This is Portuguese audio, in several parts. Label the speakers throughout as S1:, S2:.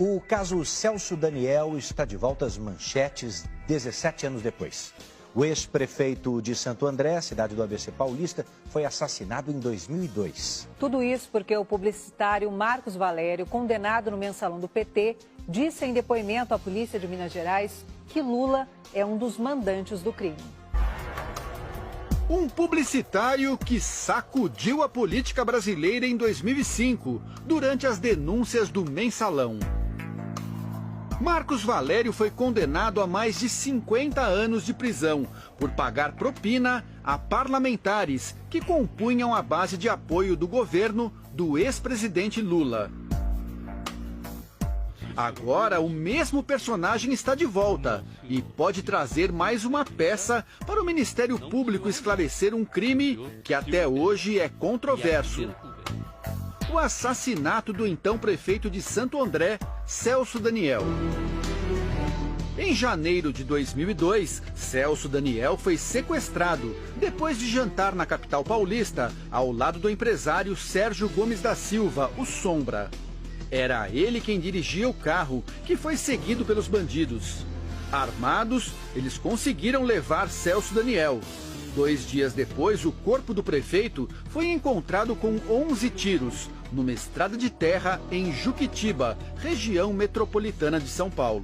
S1: O caso Celso Daniel está de volta às manchetes 17 anos depois. O ex-prefeito de Santo André, cidade do ABC Paulista, foi assassinado em 2002.
S2: Tudo isso porque o publicitário Marcos Valério, condenado no mensalão do PT, disse em depoimento à polícia de Minas Gerais que Lula é um dos mandantes do crime.
S3: Um publicitário que sacudiu a política brasileira em 2005, durante as denúncias do mensalão. Marcos Valério foi condenado a mais de 50 anos de prisão por pagar propina a parlamentares que compunham a base de apoio do governo do ex-presidente Lula. Agora, o mesmo personagem está de volta e pode trazer mais uma peça para o Ministério Público esclarecer um crime que até hoje é controverso. O assassinato do então prefeito de Santo André, Celso Daniel. Em janeiro de 2002, Celso Daniel foi sequestrado depois de jantar na capital paulista, ao lado do empresário Sérgio Gomes da Silva, o Sombra. Era ele quem dirigia o carro, que foi seguido pelos bandidos. Armados, eles conseguiram levar Celso Daniel. 2 dias depois, o corpo do prefeito foi encontrado com 11 tiros, numa estrada de terra em Juquitiba, região metropolitana de São Paulo.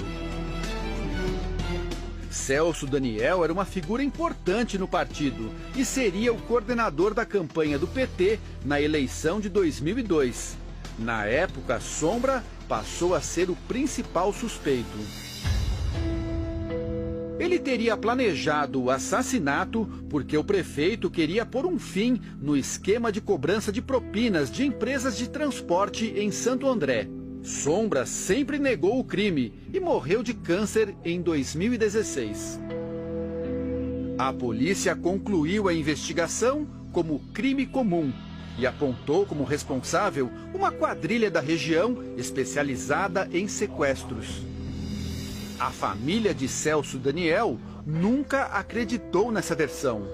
S3: Celso Daniel era uma figura importante no partido e seria o coordenador da campanha do PT na eleição de 2002. Na época, Sombra passou a ser o principal suspeito. Ele teria planejado o assassinato porque o prefeito queria pôr um fim no esquema de cobrança de propinas de empresas de transporte em Santo André. Sombra sempre negou o crime e morreu de câncer em 2016. A polícia concluiu a investigação como crime comum e apontou como responsável uma quadrilha da região especializada em sequestros. A família de Celso Daniel nunca acreditou nessa versão.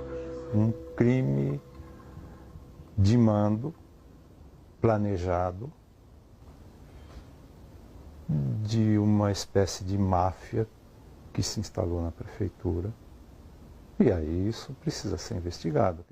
S4: Um crime de mando, planejado, de uma espécie de máfia que se instalou na prefeitura. E aí isso precisa ser investigado.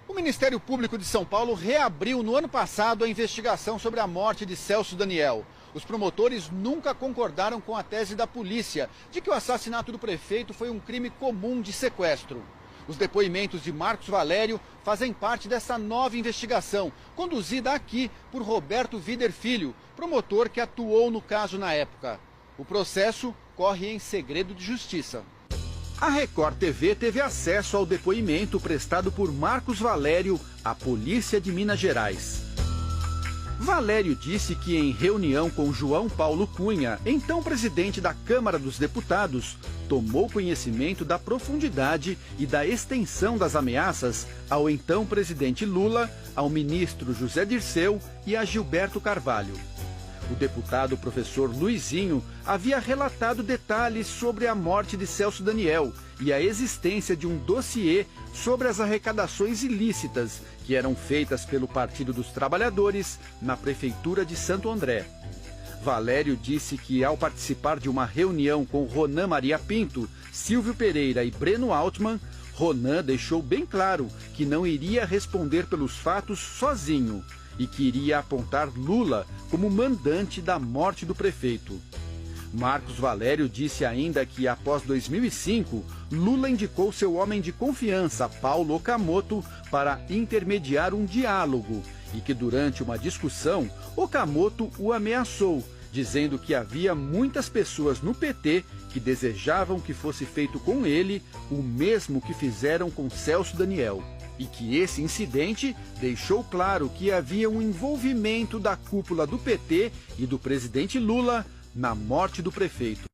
S3: O Ministério Público de São Paulo reabriu no ano passado a investigação sobre a morte de Celso Daniel. Os promotores nunca concordaram com a tese da polícia de que o assassinato do prefeito foi um crime comum de sequestro. Os depoimentos de Marcos Valério fazem parte dessa nova investigação, conduzida aqui por Roberto Vider Filho, promotor que atuou no caso na época. O processo corre em segredo de justiça. A Record TV teve acesso ao depoimento prestado por Marcos Valério à Polícia de Minas Gerais. Valério disse que em reunião com João Paulo Cunha, então presidente da Câmara dos Deputados, tomou conhecimento da profundidade e da extensão das ameaças ao então presidente Lula, ao ministro José Dirceu e a Gilberto Carvalho. O deputado professor Luizinho havia relatado detalhes sobre a morte de Celso Daniel e a existência de um dossiê sobre as arrecadações ilícitas que eram feitas pelo Partido dos Trabalhadores na Prefeitura de Santo André. Valério disse que, ao participar de uma reunião com Ronan Maria Pinto, Silvio Pereira e Breno Altman, Ronan deixou bem claro que não iria responder pelos fatos sozinho e que iria apontar Lula como mandante da morte do prefeito. Marcos Valério disse ainda que, após 2005, Lula indicou seu homem de confiança, Paulo Okamoto, para intermediar um diálogo e que, durante uma discussão, Okamoto o ameaçou, dizendo que havia muitas pessoas no PT que desejavam que fosse feito com ele o mesmo que fizeram com Celso Daniel. E que esse incidente deixou claro que havia um envolvimento da cúpula do PT e do presidente Lula na morte do prefeito.